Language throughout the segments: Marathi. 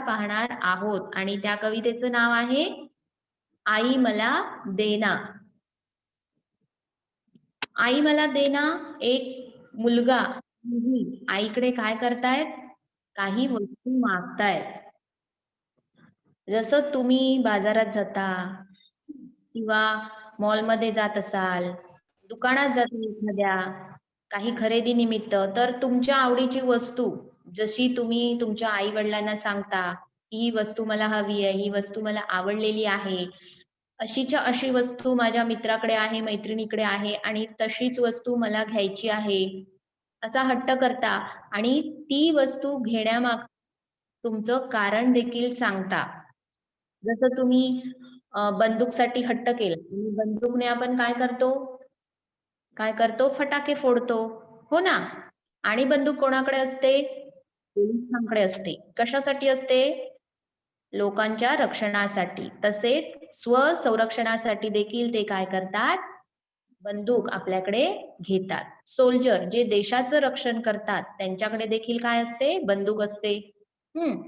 पाहणार आहोत आणि त्या कवितेचं नाव आहे आई मला देना. आई मला देना. एक मुलगा मुलगी आईकडे काय करतायत? काही वस्तू मागतायत. जसं तुम्ही बाजारात जाता किंवा मॉलमध्ये जात असाल, दुकानात जाता एखाद्या, काही खरेदी निमित्त, तर तुमच्या आवडीची वस्तू जशी तुम्ही तुमच्या आई-वडिलांना सांगता, की ही वस्तू मला हवी आहे, ही वस्तू मला आवडलेली आहे. अशीच्या अशी वस्तू माझ्या मित्राकडे आहे, मैत्रिणीकडे आहे आणि तशीच वस्तू मला घ्यायची आहे. असा हट्ट करता आणि ती वस्तू घेण्यामाग तुमचं कारण देखील सांगता. जसं तुम्ही बंदूकसाठी हट्ट केला आणि बंदूकने आपण काय करतो? काय करतो? फटाके फोडतो. हो ना? आणि बंदूक कोणाकडे असते? पोलिसांकडे असते. कशासाठी असते? लोकांच्या रक्षणासाठी. तसेच स्वसंरक्षणासाठी देखील ते काय करतात? बंदूक आपल्याकडे घेतात. सोल्जर जे देशाचं रक्षण करतात, त्यांच्याकडे देखील काय असते? बंदूक असते. हं.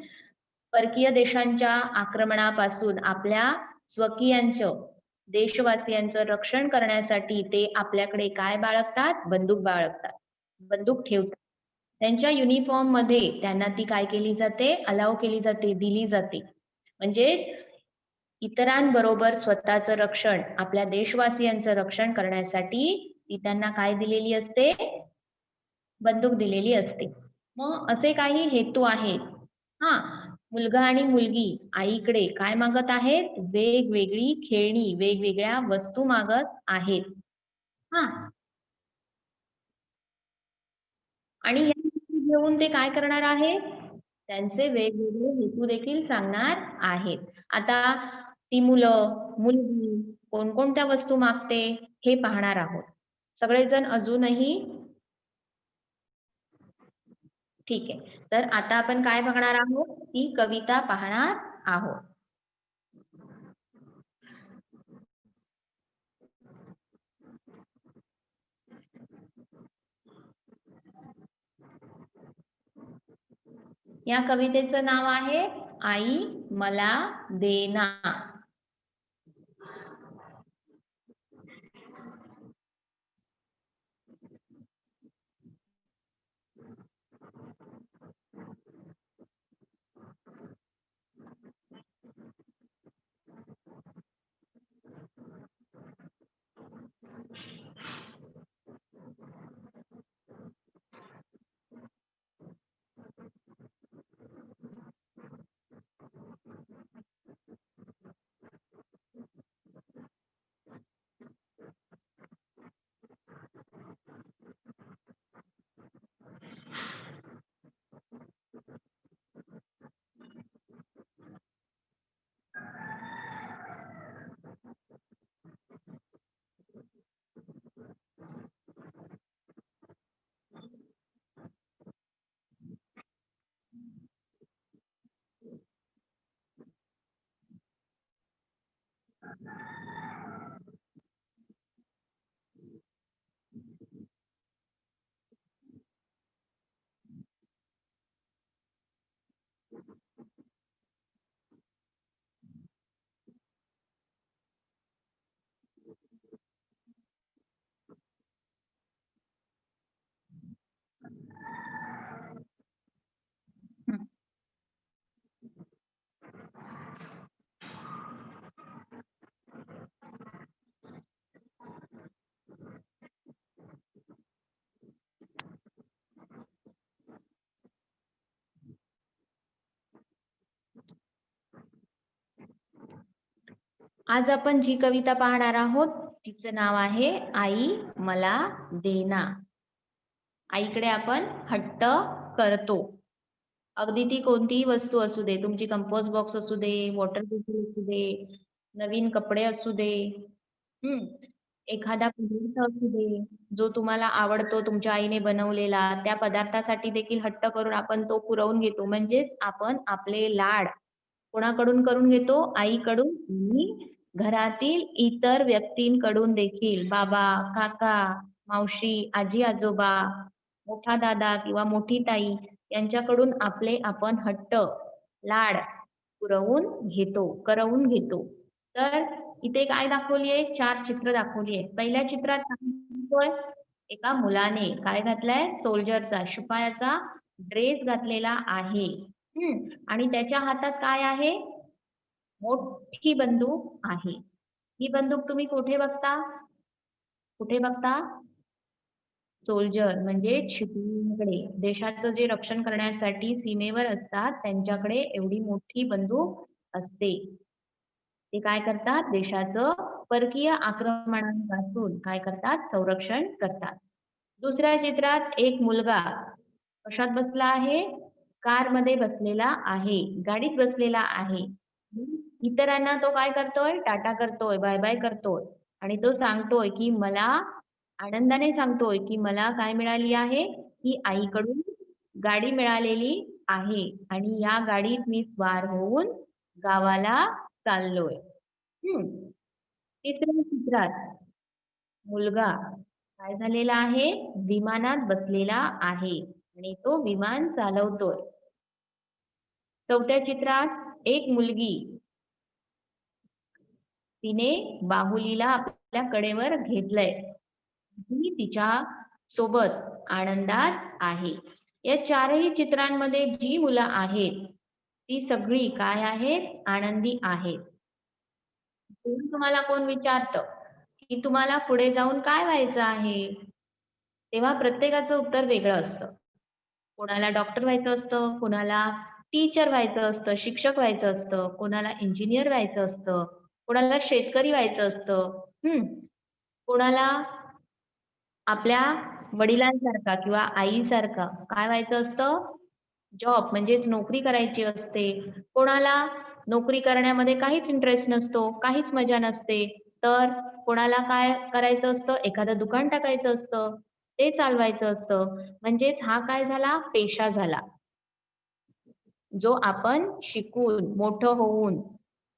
परकीय देशांच्या आक्रमणापासून आपल्या स्वकीयांचं, देशवासियांचं रक्षण करण्यासाठी ते आपल्याकडे काय बाळगतात? बंदूक बाळगतात. बंदूक ठेवतात. त्यांच्या युनिफॉर्ममध्ये त्यांना ती काय केली जाते? अलाउ केली जाते, दिली जाते. म्हणजे इतरांबरोबर स्वतःचं रक्षण, आपल्या देशवासियांचं रक्षण करण्यासाठी ती त्यांना काय दिलेली असते? बंदूक दिलेली असते. मग असे काही हेतू आहेत. हां, मुलगा आणि मुलगी आईकडे काय मागत आहेत? वेगवेगळी खेळणी, वेगवेगळ्या वस्तू मागत आहेत. हां. आणि या गोष्टी घेऊन ते काय करणार आहेत? त्यांचे वेगवेगळे हेतू देखील सांगणार आहेत. आता ती मुलं, मुलगी कोणकोणत्या वस्तू मागते हे पाहणार आहोत. सगळेजण अजूनही ठीक आहे. तर आता आपण काय बघणार आहोत? ती कविता पाहणार आहोत. या कवितेचं नाव आहे आई मला देना. हं. आज आपण जी कविता पाहणार आहोत, तिचं नाव आहे आई मला देना. आईकडे आपण हट्ट करतो. अगदी ती कोणतीही वस्तू असू दे, तुमची कंपोस्ट बॉक्स असू दे, वॉटर बॉटल असू दे, नवीन कपडे असू दे, हं, एखादा पदार्थ असू दे, जो तुम्हाला आवडतो तुमच्या आईने बनवलेला, त्या पदार्थासाठी देखील हट्ट करून आपण तो पुरवून घेतो. म्हणजेच आपण आपले लाड कोणाकडून करून घेतो? आईकडून आणि घरातील इतर व्यक्तींकडून देखील बाबा, काका, मावशी, आजी-आजोबा, मोठा दादा किंवा मोठी ताई यांच्याकडून आपले आपण हट्ट लाड करवून घेतो. तर इथे काय दाखवली आहे? 4 चित्र दाखवली आहेत. पहिल्या चित्रात काय दिसतोय? एका मुलाने काय घातलाय? सोल्जरचा, शिपायाचा ड्रेस घातलेला आहे. आणि त्याच्या हातात काय आहे? मोठी बंदूक आहे. ही बंदूक तुम्ही कुठे बघता? कुठे बघता? सोल्जर म्हणजे शिपायांकडे, देशाचं जे रक्षण करण्यासाठी सीमेवर असतात, त्यांच्याकडे एवढी मोठी बंदूक असते. ते काय करतात? देशाचं परकीय आक्रमणांपासून काय करतात? संरक्षण करतात. दुसऱ्या चित्रात एक मुलगा कशात बसला आहे? कारमध्ये बसलेला आहे, गाडीत बसलेला आहे. इतरांना तो काय करतोय? टाटा करतोय, बाय-बाय करतोय आणि तो सांगतोय, की मला आनंदाने सांगतोय, की मला काय मिळाली आहे? की आईकडून गाडी मिळालेली आहे आणि या गाडीत मी स्वार होऊन गावाला चाललोय. हं. तिसऱ्या चित्रात मुलगा काय झालेला आहे? विमानात बसलेला आहे आणि तो विमान चालवतोय. चौथ्या चित्रात एक मुलगी तिने बाहुलीला आपल्या कडेवर घेतलंय. ती तिच्या सोबत आनंदात आहे. या चारही चित्रांमध्ये जी मुलं आहेत, ती सगळी काय आहेत? आनंदी आहेत. तुम्हाला कोण विचारतं, की तुम्हाला पुढे जाऊन काय व्हायचं आहे? तेव्हा प्रत्येकाचं उत्तर वेगळं असतं. कोणाला डॉक्टर व्हायचं असतं, कोणाला टीचर व्हायचं असतं, शिक्षक व्हायचं असतं, कोणाला इंजिनियर व्हायचं असतं, कोणाला शेतकरी व्हायचं असतं. कोणाला आपल्या वडिलांसारखा किंवा आईसारखा काय व्हायचं असतं? जॉब म्हणजेच नोकरी करायची असते. कोणाला नोकरी करण्यामध्ये काहीच इंटरेस्ट नसतो, काहीच मजा नसते. तर कोणाला काय करायचं असतं? एखादं दुकान टाकायचं असतं, ते चालवायचं असतं. म्हणजेच हा काय झाला? पेशा झाला. जो आपण शिकून, मोठं होऊन,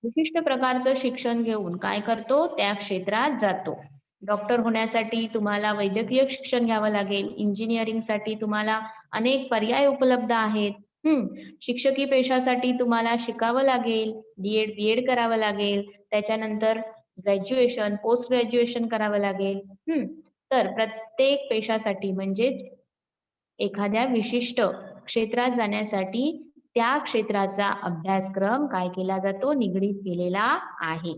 विशिष्ट प्रकारचं शिक्षण घेऊन काय करतो? त्या क्षेत्रात जातो. डॉक्टर होण्यासाठी तुम्हाला वैद्यकीय शिक्षण घ्यावं लागेल. इंजिनिअरिंगसाठी तुम्हाला अनेक पर्याय उपलब्ध आहेत. शिक्षकी पेशासाठी तुम्हाला शिकावं लागेल. बी-एड करावं लागेल. त्याच्यानंतर ग्रॅज्युएशन, पोस्ट ग्रॅज्युएशन करावं लागेल. तर प्रत्येक पेशासाठी म्हणजेच एखाद्या विशिष्ट क्षेत्रात जाण्यासाठी त्या क्षेत्राचा अभ्यासक्रम काय केला जातो? निगडीत केलेला आहे.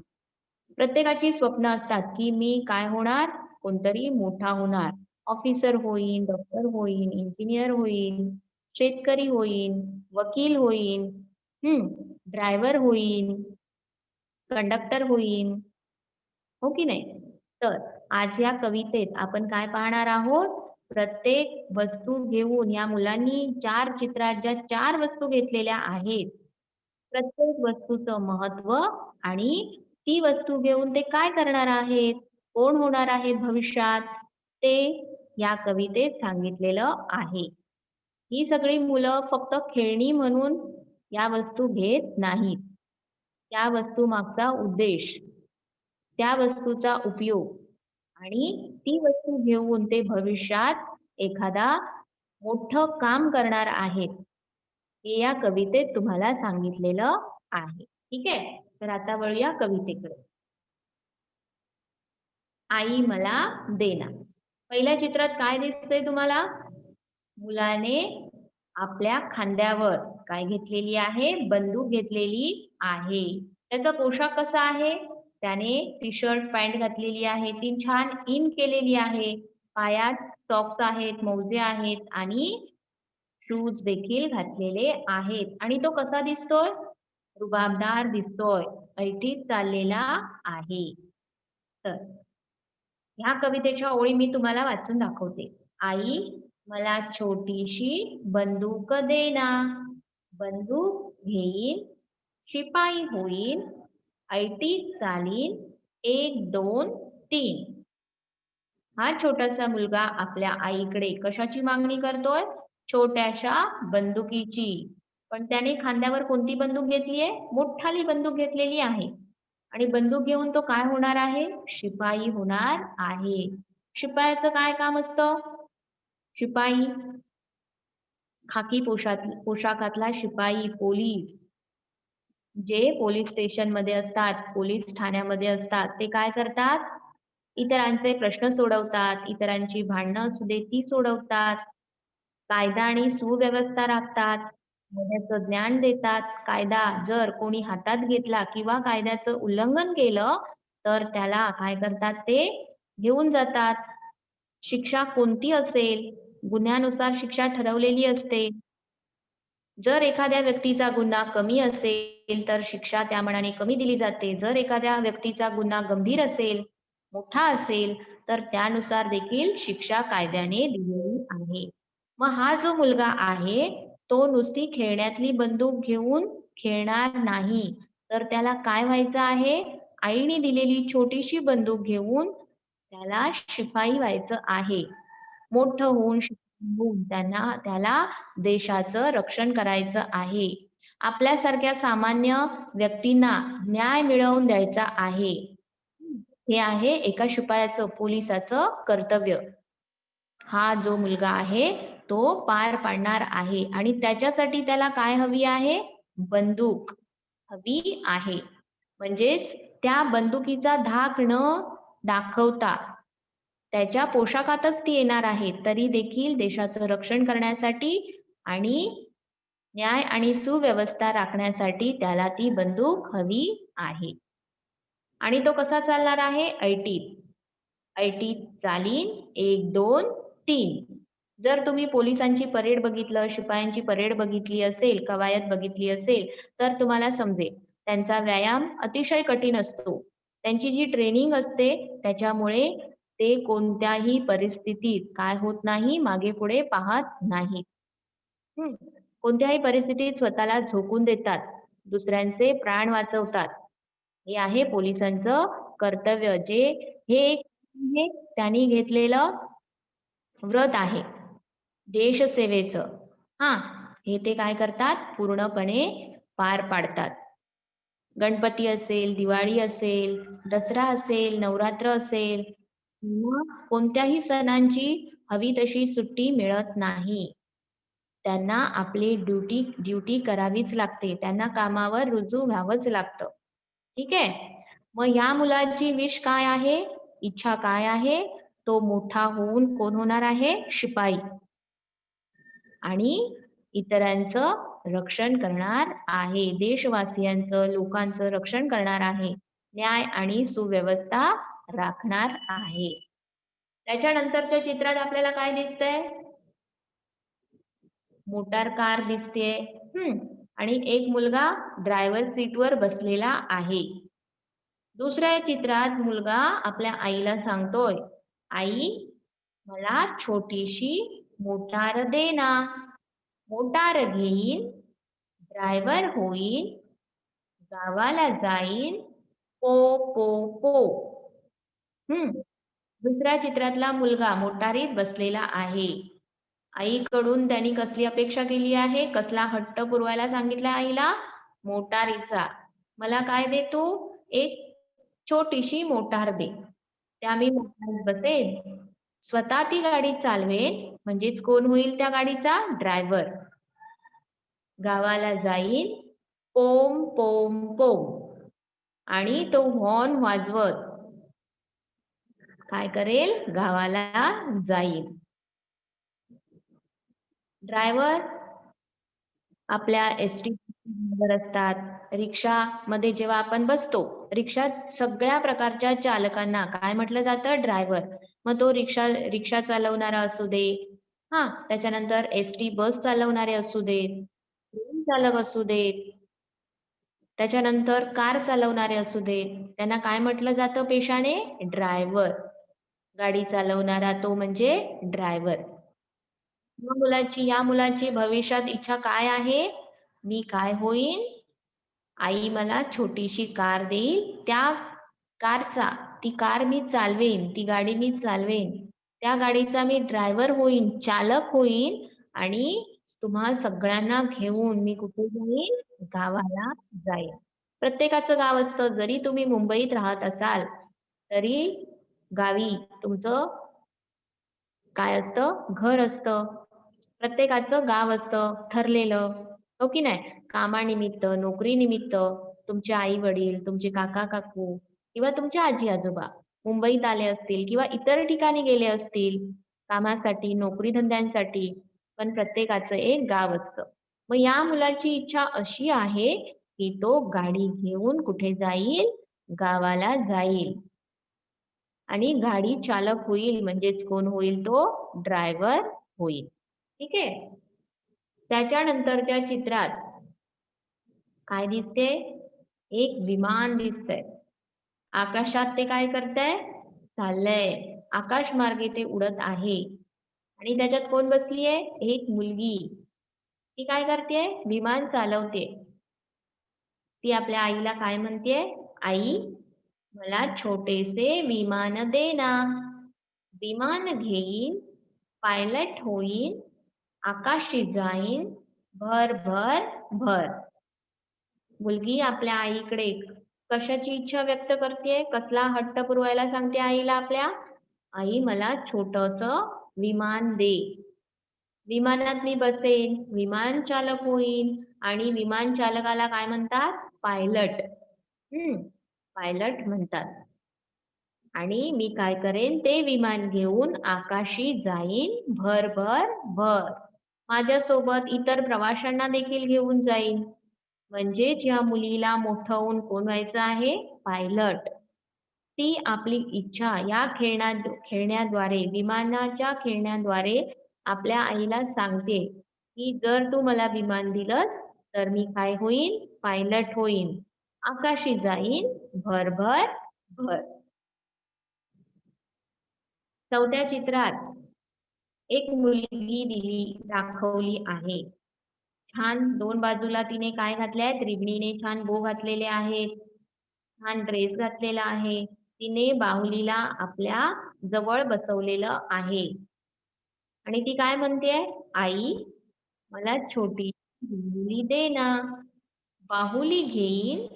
प्रत्येकाची स्वप्न असतात, की मी काय होणार? कोणतरी मोठा होणार. ऑफिसर होईन, डॉक्टर होईन, इंजिनियर होईन, शेतकरी होईन, वकील होईन, ड्रायव्हर होईन, कंडक्टर होईन. हो की नाही? तर आज या कवितेत आपण काय पाहणार आहोत? प्रत्येक वस्तू घेऊन या मुलांनी 4 चित्रात ज्या 4 वस्तू घेतलेल्या आहेत, प्रत्येक वस्तूचं महत्त्व आणि ती वस्तू घेऊन ते काय करणार आहेत? कोण होणार आहेत भविष्यात? ते या कवितेत सांगितलेलं आहे. ही सगळी मुलं फक्त खेळणी म्हणून या वस्तू घेत नाहीत. त्या वस्तूमागचा उद्देश, त्या वस्तूचा उपयोग आणि ती वस्तू घेऊन ते भविष्यात एखादा मोठं काम करणार आहेत, हे या कवितेत तुम्हाला सांगितलेलं आहे. ठीक आहे? तर आता वळूया कवितेकडे. आई मला देना. पहिल्या चित्रात काय दिसतंय तुम्हाला? मुलाने आपल्या खांद्यावर काय घेतलेली आहे? बंदूक घेतलेली आहे. त्याचा पोशाख कसा आहे? त्याने टी-शर्ट, पॅन्ट घातलेली आहे. ती छान इन केलेली आहे. पायात सॉक्स आहेत, मोजे आहेत आणि शूज देखील घातलेले आहेत. आणि तो कसा दिसतोय? रुबाबदार दिसतोय. ऐटीत चाललेला आहे. तर ह्या कवितेच्या ओळी मी तुम्हाला वाचून दाखवते. आई मला छोटीशी बंदूक देना. बंदूक घेईन, शिपाई होईन, ऐटीत चालीन, 1, 2, 3. हा छोटासा मुलगा आपल्या आईकडे कशाची मागणी करतोय? छोट्याशा बंदुकीची. पण त्याने खांद्यावर कोणती बंदूक घेतलीये? मोठाली बंदूक घेतलेली आहे. आणि बंदूक घेऊन तो काय होणार आहे? शिपाई होणार आहे. शिपायाचं काय काम असतं? शिपाई, खाकी पोशाखातला शिपाई, पोलीस. जे पोलीस स्टेशनमध्ये असतात, पोलीस ठाण्यामध्ये असतात, ते काय करतात? इतरांचे प्रश्न सोडवतात, इतरांची भांडणं असू दे ती सोडवतात. कायदा आणि सुव्यवस्था राखतात, कायद्याचं ज्ञान देतात. कायदा जर कोणी हातात घेतला किंवा कायद्याचं उल्लंघन केलं, तर त्याला काय करतात ते? घेऊन जातात. शिक्षा कोणती असेल, गुन्ह्यानुसार शिक्षा ठरवलेली असते. जर एखाद्या व्यक्तीचा गुन्हा कमी असेल, तर शिक्षा त्या मानाने कमी दिली जाते. जर एखाद्या व्यक्तीचा गुन्हा गंभीर असेल, मोठा असेल, तर त्यानुसार देखील शिक्षा कायद्याने दिलेली आहे. मग हा जो मुलगा आहे, तो नुसती खेळण्यातली बंदूक घेऊन खेळणार नाही. तर त्याला काय व्हायचं आहे? आईने दिलेली छोटीशी बंदूक घेऊन त्याला शिपाई व्हायचं आहे. मोठं होऊन शिपाई होऊन त्याला देशाचं रक्षण करायचं आहे. आपल्यासारख्या सामान्य व्यक्तींना न्याय मिळवून द्यायचा आहे. हे आहे एका शिपायाचं, पोलिसाचं कर्तव्य. हा जो मुलगा आहे, तो पार पाडणार आहे आणि त्याच्यासाठी त्याला काय हवी आहे? बंदूक हवी आहे. म्हणजेच त्या बंदुकीचा धाक न दाखवता त्याच्या पोशाखातच ती येणार आहे. तरी देखील देशाचं रक्षण करण्यासाठी आणि न्याय आणि सुव्यवस्था राखण्यासाठी त्याला ती बंदूक हवी आहे. आणि तो कसा चालणार आहे? ऐटीत. ऐटीत चालीन 1, 2, 3. जर तुम्ही पोलिसांची परेड बघितलं, शिपायांची परेड बघितली असेल, कवायत बघितली असेल, तर तुम्हाला समजेल. त्यांचा व्यायाम अतिशय कठीण असतो. त्यांची जी ट्रेनिंग असते, त्याच्यामुळे ते कोणत्याही परिस्थितीत काय होत नाही, मागे-पुढे पाहत नाहीत. हं. कोणत्याही परिस्थितीत स्वतःला झोकून देतात. दुसऱ्यांचे प्राण वाचवतात. हे आहे पोलिसांचं कर्तव्य. हे एक हे त्यांनी घेतलेलं व्रत आहे देशसेवेचं. हां, हे ते काय करतात? पूर्णपणे पार पाडतात. गणपती असेल, दिवाळी असेल, दसरा असेल, नवरात्र असेल किंवा कोणत्याही सणांची हवी तशी सुट्टी मिळत नाही. त्यांना आपली ड्युटी करावीच लागते. त्यांना कामावर रुजू व्हावंच लागतं. ठीक आहे? मग या मुलाची विश काय आहे? इच्छा काय आहे? तो मोठा होऊन कोण होणार आहे? शिपाई आणि इतरांचं रक्षण करणार आहे. देशवासियांचं, लोकांचं रक्षण करणार आहे. न्याय आणि सुव्यवस्था राखणार आहे. त्याच्यानंतरच्या चित्रात आपल्याला काय दिसतंय? मोटार कार दिसतेय. आणि एक मुलगा ड्रायव्हर सीटवर बसलेला आहे. दुसऱ्या चित्रात मुलगा आपल्या आईला सांगतोय, "आई, मला छोटीशी मोटार दे ना. मोटार घेईन, ड्रायव्हर होईन, गावाला जाईन, पो पो पो." हं. दुसऱ्या चित्रातला मुलगा मोटारीत बसलेला आहे. आईकडून त्यांनी कसली अपेक्षा केली आहे? कसला हट्ट पुरवायला सांगितला आईला? मोटारीचा. "मला काय दे तू? एक छोटीशी मोटार दे. त्या मी मोटारीत बसेन, स्वतः ती गाडी चालवेन, म्हणजेच कोण होईल त्या गाडीचा? ड्रायव्हर. गावाला जाईन, पोम, पोम, पोम आणि तो हॉर्न वाजवत काय करेल? गावाला जाईल." ड्रायव्हर आपल्या एस-टी वर असतात. रिक्षामध्ये जेव्हा आपण बसतो, रिक्षात सगळ्या प्रकारच्या चालकांना काय म्हटलं जातं? ड्रायव्हर. मग तो रिक्षा रिक्षा चालवणारा असू दे, हां, त्याच्यानंतर एस-टी बस चालवणारे असू देत, ट्रेन चालक असू देत, त्याच्यानंतर कार चालवणारे असू देत, त्यांना काय म्हटलं जातं पेशाने? ड्रायव्हर. गाडी चालवणारा तो म्हणजे ड्रायव्हर. या मुलाची भविष्यात इच्छा काय आहे? मी काय होईन? आई मला छोटीशी कार देईल. त्या कारचा ती कार मी चालवेन, ती गाडी मी चालवेन. त्या गाडीचा मी ड्रायव्हर होईन, चालक होईन आणि तुम्हा सगळ्यांना घेऊन मी कुठे जाईन? गावाला जाईन. प्रत्येकाचं गाव असतं. जरी तुम्ही मुंबईत राहत असाल, तरी गावी तुमचं काय असतं? घर असतं. प्रत्येकाचं गाव असतं ठरलेलं. हो की नाही? कामानिमित्त, नोकरीनिमित्त तुमचे आई-वडील, तुमचे काका-काकू किंवा तुमचे आजी-आजोबा मुंबईत आले असतील किंवा इतर ठिकाणी गेले असतील कामासाठी, नोकरी-धंद्यांसाठी. पण प्रत्येकाचं एक गाव असतं. मग या मुलाची इच्छा अशी आहे, की तो गाडी घेऊन कुठे जाईल? गावाला जाईल आणि गाडी चालक होईल म्हणजेच कोण होईल तो? ड्रायव्हर होईल. ठीक आहे? त्याच्यानंतरच्या चित्रात काय दिसते? एक विमान दिसतंय. आकाशात ते काय करतंय? चाललंय. आकाशमार्गे ते उडत आहे आणि त्याच्यात कोण बसली आहे? एक मुलगी. ती काय करतेय? विमान चालवते. ती आपल्या आईला काय म्हणतेय? "आई, मला छोटेसे विमान दे ना. विमान घेईन, पायलट होईन, आकाशी जाईन, भर, भर, भर." मुलगी आपल्या आईकडे कशाची इच्छा व्यक्त करतेय? कसला हट्ट पुरवायला सांगते आईला आपल्या? "आई मला छोटंसं विमान दे. विमानात मी बसेन, विमान चालक होईन आणि विमान चालकाला काय म्हणतात? पायलट. पायलट म्हणतात. आणि मी काय करेन? ते विमान घेऊन आकाशी जाईन, भर, भर, भर. माझ्यासोबत इतर प्रवाशांना देखील घेऊन जाईन. म्हणजेच या मुलीला मोठं होऊन कोण व्हायचं आहे? पायलट. ती आपली इच्छा या खेळण्याद्वारे, विमानाच्या खेळण्याद्वारे आपल्या आईला सांगते, की "जर तू मला विमान दिलंस, तर मी काय होईन? पायलट होईन. आकाशी जाईन, भर-भर, भर." 4थ्या चित्रात एक मुलगी दाखवली आहे. छान 2 बाजूला तिने काय घातले आहेत? रिबणीने छान बो घातलेले आहेत. छान ड्रेस घातलेला आहे. तिने बाहुलीला आपल्या जवळ बसवलेलं आहे आणि ती काय म्हणतेय? "आई, मला छोटी बाहुली दे ना. बाहुली घेईन,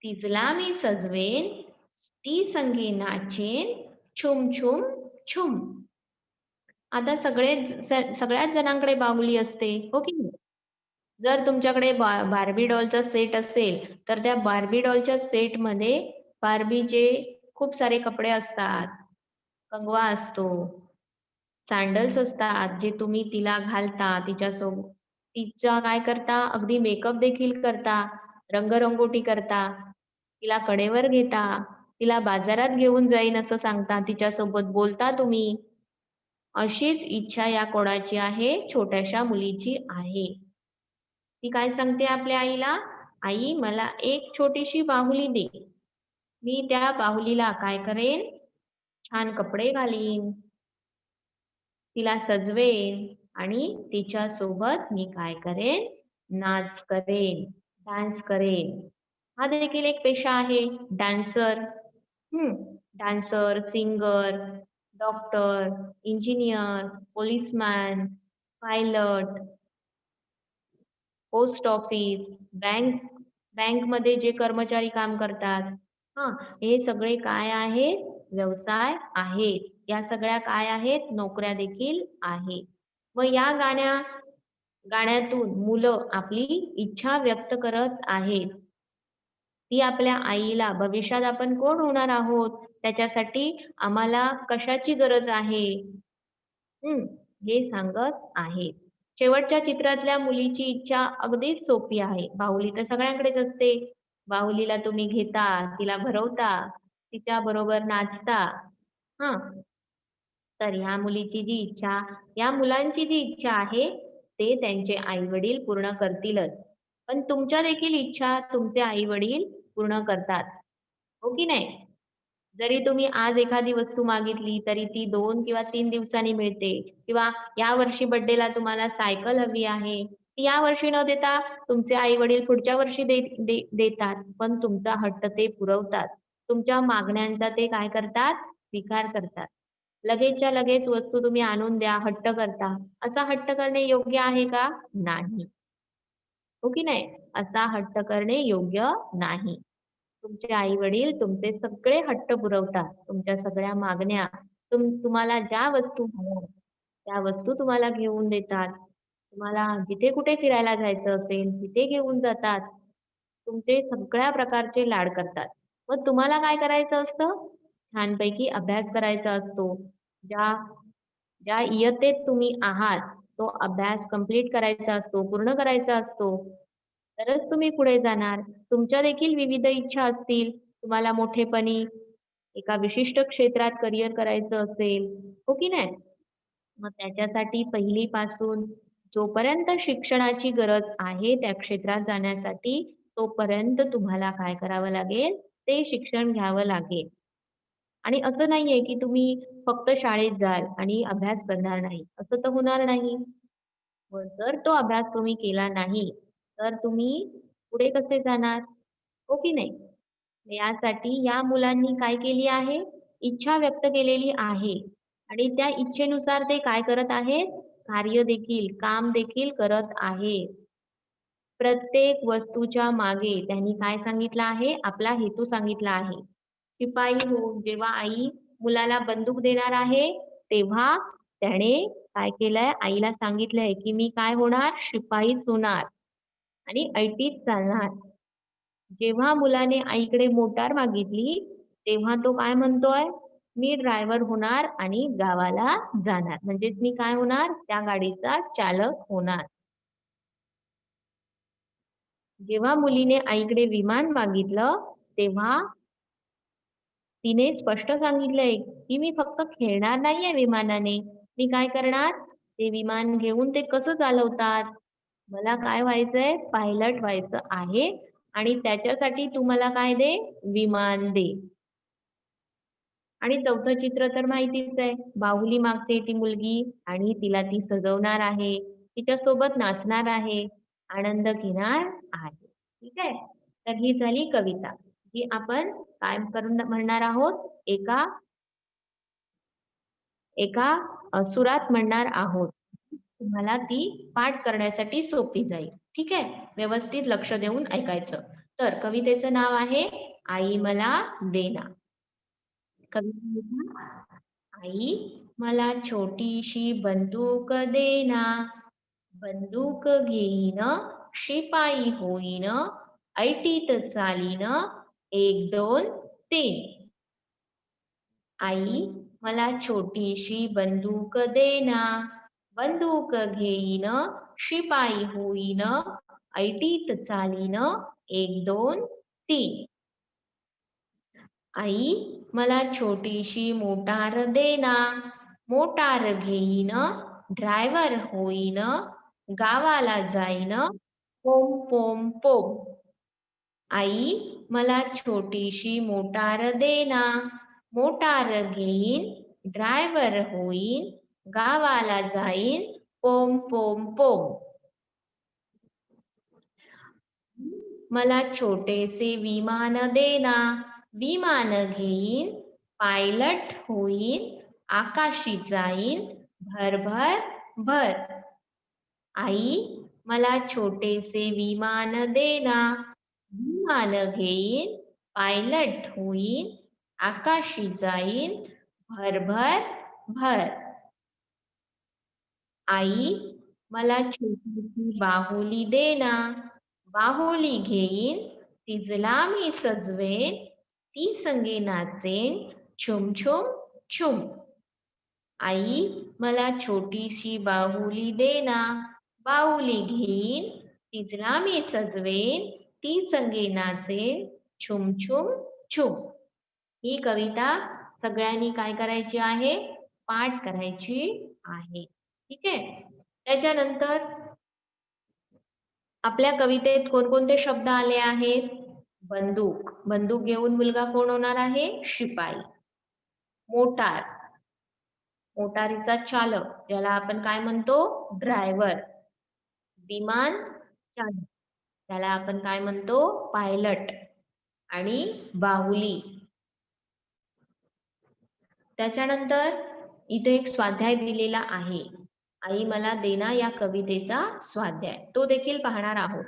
तिजला मी सजवेन, ती संगी नाचेन, छुम छुम छुम." आता सगळ्याच जणांकडे बाहुली असते, हो की नाही? जर तुमच्याकडे बार्बी डॉलचा सेट असेल, तर त्या बार्बी डॉलच्या सेटमध्ये बार्बीचे खूप सारे कपडे असतात, कंगवा असतो, सँडल्स असतात, जे तुम्ही तिला घालता, तिचा काय करता? अगदी मेकअप देखील करता, रंगरंगोटी करता, तिला कडेवर घेता, तिला बाजारात घेऊन जाईन असं सांगता, तिच्यासोबत बोलता तुम्ही. अशीच इच्छा या कोणाची आहे? छोट्याशा मुलीची आहे. ती काय सांगते आपल्या आईला? "आई, मला एक छोटीशी बाहुली दे. मी त्या बाहुलीला काय करेन? छान कपडे घालीन, तिला सजवेन आणि तिच्यासोबत मी काय करेन? नाच करेन, डान्स करेन." हा देखील एक पेशा आहे, डान्सर. हं. Dancer, singer, doctor, engineer, policeman, pilot, post office, बँकमध्ये जे कर्मचारी काम करतात, हां, हे सगळे काय आहेत? व्यवसाय आहेत. या सगळ्या काय आहेत? नोकऱ्या देखील आहेत. मग या गाण्यातून मुलं आपली इच्छा व्यक्त करत आहेत. ती आपल्या आईला भविष्यात आपण कोण होणार आहोत? त्याच्यासाठी आम्हाला कशाची गरज आहे? हं, हे सांगत आहेत. शेवटच्या चित्रातल्या मुलीची इच्छा अगदीच सोपी आहे. बाहुली तर सगळ्यांकडेच असते. बाहुलीला तुम्ही घेता, तिला भरवता, तिच्याबरोबर नाचता. हां, तर या मुलांची जी इच्छा आहे, ते त्यांचे आई-वडील पूर्ण करतीलच. पण तुमच्या देखील इच्छा तुमचे आई-वडील पूर्ण करतात. हो की नाही? जरी तुम्ही आज एखादी वस्तू मागितली, तरी ती 2 किंवा 3 दिवसांनी मिळते किंवा यावर्षी बर्थडेला तुम्हाला सायकल हवी आहे. ती यावर्षी न देता तुमचे आई-वडील पुढच्या वर्षी देतात. पण तुमचा हट्ट ते पुरवतात. तुमच्या मागण्यांचा ते काय करतात? स्वीकार करतात. लगेचच्या लगेच वस्तू तुम्ही आणून द्या, हट्ट करता. असा हट्ट करणे योग्य आहे का? नाही. हो की नाही? असा हट्ट करणे योग्य नाही. तुमचे आई-वडील तुमचे सगळे हट्ट पुरवतात. तुमच्या सगळ्या मागण्या, तुम्हाला ज्या वस्तू हव्या, त्या वस्तू तुम्हाला घेऊन देतात. तुम्हाला जिथे कुठे फिरायला जायचं असेल, तिथे घेऊन जातात. तुमचे सगळ्या प्रकारचे लाड करतात. मग तुम्हाला काय करायचं असतं? छानपैकी अभ्यास करायचा असतो. ज्या ज्या इयत्तेत तुम्ही आहात, तो अभ्यास कंप्लीट करायचा असतो, पूर्ण करायचा असतो. तरच तुम्ही पुढे जाणार. तुमच्या देखील विविध इच्छा असतील. तुम्हाला मोठेपणी एका विशिष्ट क्षेत्रात करियर करायचं असेल, हो की नाही? मग त्याच्यासाठी पहिलीपासून जोपर्यंत शिक्षणाची गरज आहे त्या क्षेत्रात जाण्यासाठी, तोपर्यंत तुम्हाला काय करावं लागेल? ते शिक्षण घ्यावं लागेल. आणि असं नाहीये, की तुम्ही फक्त शाळेत जाल आणि अभ्यास करणार नाही, असं तर होणार नाही. मग जर तो अभ्यास तुम्ही केला नाही, तर तुम्ही पुढे कसे जाणार? हो की नाही? यासाठी या मुलांनी काय केली आहे? इच्छा व्यक्त केलेली आहे आणि त्या इच्छेनुसार ते काय करत आहेत? कार्य देखील, काम देखील करत आहेत. प्रत्येक वस्तूच्या मागे त्यांनी काय सांगितलं आहे? आपला हेतू सांगितला आहे. शिपाई होऊन जेव्हा आई मुलाला बंदूक देणार आहे, तेव्हा त्याने काय केलंय? आईला सांगितलंय, की "मी काय होणार? शिपाईच होणार आणि ऐटीत चालणार." जेव्हा मुलाने आईकडे मोटार मागितली, तेव्हा तो काय म्हणतोय? "मी ड्रायव्हर होणार आणि गावाला जाणार." म्हणजेच मी काय होणार? त्या गाडीचा चालक होणार. जेव्हा मुलीने आईकडे विमान मागितलं, तेव्हा तिने स्पष्ट सांगितलंय, की "मी फक्त खेळणार नाहीये विमानाने. मी काय करणार? ते विमान घेऊन ते कसं चालवतात? मला काय व्हायचंय? पायलट व्हायचं आहे आणि त्याच्यासाठी तू मला काय दे? विमान दे." आणि चौथं चित्र तर माहितीच आहे. बाहुली मागते ती मुलगी आणि तिला ती सजवणार आहे. तिच्यासोबत नाचणार आहे. आनंद घेणार आहे. ठीक आहे? तर ही झाली कविता. जी आपण काय करून म्हणणार आहोत? एका एका सुरात म्हणणार आहोत. तुम्हाला ती पाठ करण्यासाठी सोपी जाईल. ठीक आहे? व्यवस्थित लक्ष देऊन ऐकायचं. तर कवितेचं नाव आहे, आई मला देना. कविता आई मला छोटीशी बंदूक देना, बंदूक घेईन, शिपाई होईन, ऐटीत चालीन, एक दोन तीन. आई मला छोटीशी बंदूक देना, बंदूक घेईन, शिपाई होईन, ऐटीत चालीन, एक दोन तीन. आई मला छोटीशी मोटार देना, मोटार घेईन, ड्रायव्हर होईन, गावाला जाईन, पोम पोम पोम. आई मला छोटीशी मोटार देना, मोटार घेईन, ड्रायव्हर होईन, गावाला जाईन, पोम पोम पोम. मला छोटेसे विमान देना, विमान घेईन, पायलट होईन, आकाशी जाईन, भर भर भर. आई मला छोटेसे विमान देना, विमान घेईन, पायलट होईन, आकाशी जाईन, भर भर भर. आई मला छोटीशी बाहुली देना, बाहुली घेईन, तिजला मी सजवेन, ती संगे नाचेन, छुम छुम छुम. आई मला छोटीशी बाहुली देना, बाहुली घेईन, तिजला मी सजवेन, ती संगे नाचेन, छुम छुम छुम. ही कविता सगळ्यांनी काय करायची आहे? पाठ करायची आहे. ठीक आहे? त्याच्यानंतर आपल्या कवितेत कोणकोणते शब्द आले आहेत? बंदूक. बंदूक घेऊन मुलगा कोण होणार आहे? शिपाई. मोटार. मोटारीचा चालक, ज्याला आपण काय म्हणतो? ड्रायव्हर. विमान चालक, त्याला आपण काय म्हणतो? पायलट. आणि बाहुली. त्याच्यानंतर इथे एक स्वाध्याय दिलेला आहे. आई मला देना या कवितेचा स्वाध्याय. तो देखील पाहणार आहोत.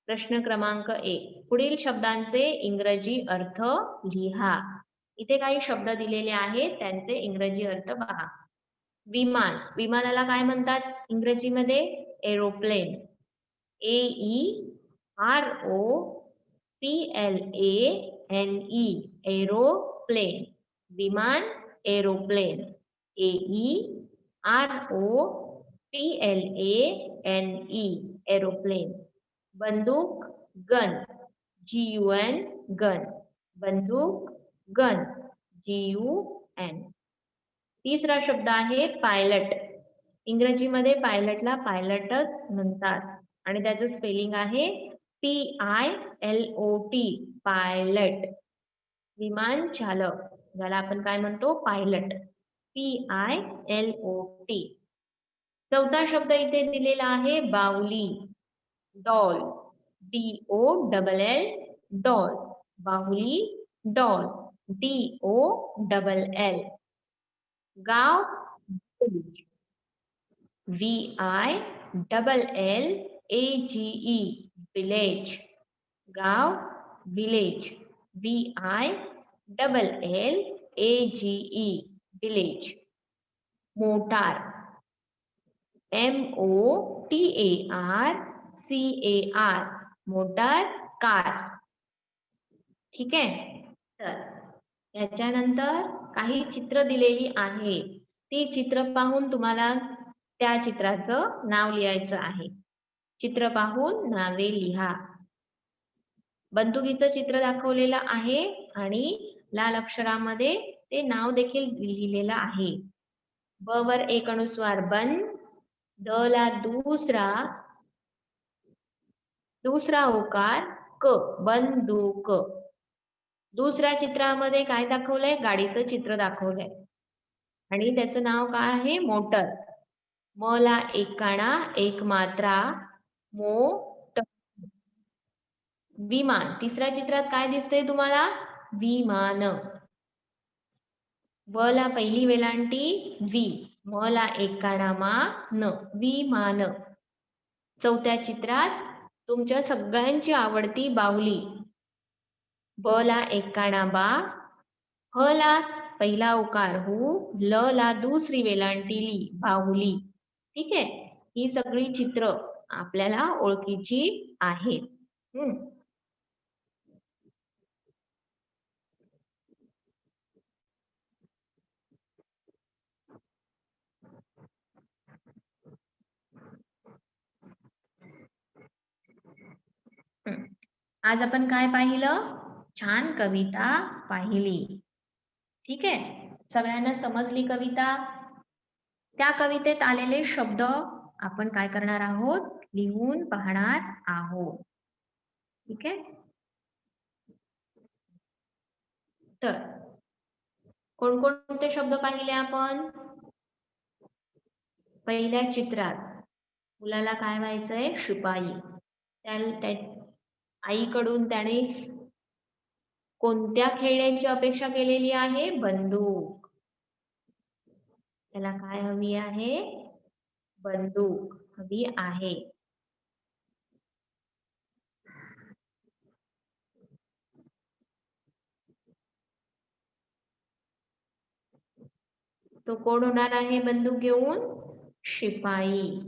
प्रश्न क्रमांक 1. पुढील शब्दांचे इंग्रजी अर्थ लिहा. इथे काही शब्द दिलेले आहेत, त्यांचे इंग्रजी अर्थ पहा. विमान. विमानाला काय म्हणतात इंग्रजीमध्ये? एरोप्लेन. AEROPLANE aeroplane. विमान, एरोप्लेन. AEROPLANE aeroplane. बंदूक, गन. GUN gun. बंदूक, गन. GUN. तिसरा शब्द आहे पायलट. इंग्रजीमध्ये पायलटला पायलटच म्हणतात आणि त्याचं स्पेलिंग आहे PILOT पायलट. विमान चालक ज्याला आपण काय म्हणतो पायलट. PILOT. चौथा शब्द इथे दिलेला आहे बाहुली. डॉल. DOLL doll. बाहुली, डॉल. DOLL. गाव, VILLAGE विलेज. गाव, village. VILLAGE village. Motor. MOTARCAR motor, car. ठीक आहे. तर याच्यानंतर काही चित्र दिलेली आहे. ती चित्र पाहून तुम्हाला त्या चित्राचं नाव लिहायचं आहे. चित्र पाहून नावे लिहा. बंदुकीचं चित्र दाखवलेलं आहे आणि लाल अक्षरामध्ये ते नाव देखील लिहिलेलं आहे. ब वर एक अनुस्वार बन. द ला दुसरा ओकार क. बंदूक. दुसऱ्या चित्रामध्ये काय दाखवलंय? गाडीचं चित्र दाखवलंय आणि त्याचं नाव काय आहे? मोटर. म ला एक काना एक मात्रा मोटर. विमान. तिसऱ्या चित्रात काय दिसतंय तुम्हाला? विमान. व ला पहिली वेलांटी वि. म ला एक काना मा न. विमान. चौथ्या चित्रात तुमच्या सगळ्यांची आवडती बाहुली. ब ला एक काना बा. ह ला पहिला उकार हु. ल ला दुसरी वेलांटी ली. बाहुली. ठीक आहे. ही सगळी चित्र आपल्याला ओळखीची आहेत. आज आपण काय पाहिलं? छान कविता पाहिली. ठीक आहे. सगळ्यांना समजली कविता? त्या कवितेत आलेले शब्द आपण काय करणार आहोत? लिहून पाहणार आहोत. ठीक आहे. तर कोणकोणते शब्द पाहिले आपण? पहिल्या चित्रात मुलाला काय व्हायचंय? शिपाई. आईकडून त्याने कोणत्या खेळण्याची अपेक्षा केलेली आहे? बंदूक. त्याला काय हवी आहे? बंदूक हवी आहे. तो कोण होणार आहे बंदूक घेऊन? शिपाई.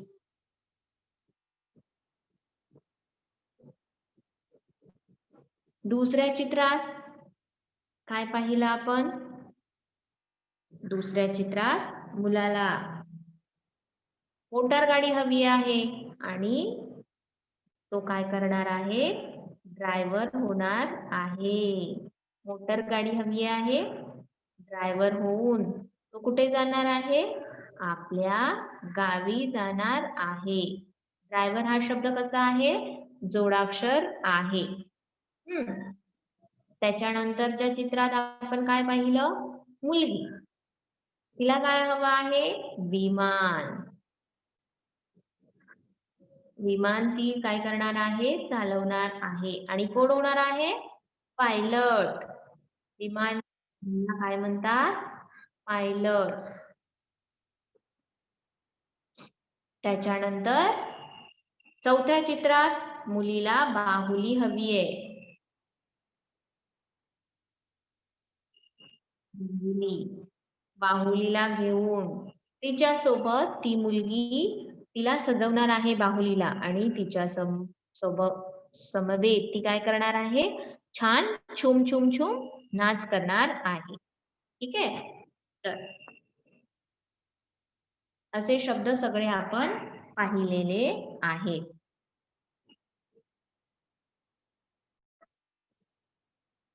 दुसऱ्या चित्रात काय पाहिलं आपण? दुसऱ्या चित्रात मुलाला मोटार गाडी हवी आहे आणि तो काय करणार आहे? ड्रायव्हर होणार आहे. मोटार गाडी हवी आहे. ड्रायव्हर होऊन तो कुठे जाणार आहे? आपल्या गावी जाणार आहे. ड्रायव्हर हा शब्द कसा आहे? जोडाक्षर आहे. त्याच्यानंतरच्या चित्रात आपण काय पाहिलं? मुलगी. तिला काय हवं आहे? विमान. विमान ती काय करणार आहे? चालवणार आहे. आणि कोण होणार आहे? पायलट. विमान काय म्हणतात? पायलट. त्याच्यानंतर चौथ्या चित्रात मुलीला बाहुली हवी आहे. बाहुलीला घेऊन तिच्या सोबत ती मुलगी तिला सजवणार आहे बाहुलीला आणि तिच्या समवेत ती काय करणार आहे? छान छुम छुम छुम नाच करणार आहे. ठीक आहे? तर असे शब्द सगळे आपण पाहिलेले आहेत.